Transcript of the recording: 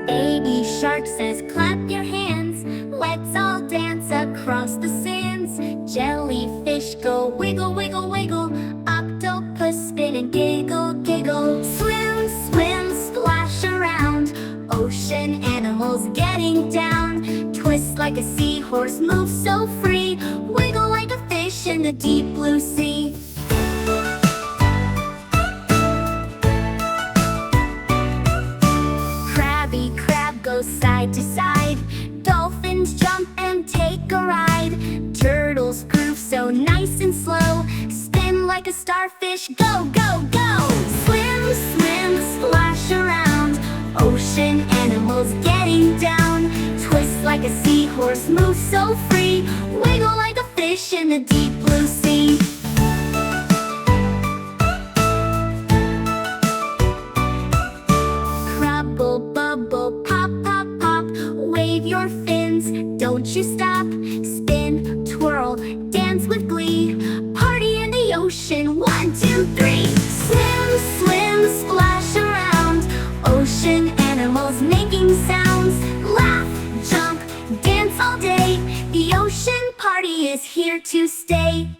Baby shark says clap your hands, let's all dance across the sands. Jellyfish go wiggle, wiggle, wiggle. Octopus spin and giggle, giggle. Swim, swim, splash around. Ocean animals getting down. Twist like a seahorse, move so free. Wiggle like a fish in the deep blue sea. Crabby crab goes side to side. Dolphins jump and take a ride. Turtles groove so nice and slow. Spin like a starfish, go, go, go. Swim, swim, splash around. Ocean animals getting down. Twist like a seahorse, move so free. Wiggle like a fish in the deep blue sea. Crubble, bubble, pop, pop, pop. Wave your fins, don't you stop. Spin, twirl, dance with glee. Party in the ocean, 1, 2, 3. Swim, swim, splash around. Ocean animals making sounds. Laugh, jump, dance all day. The ocean party is here to stay.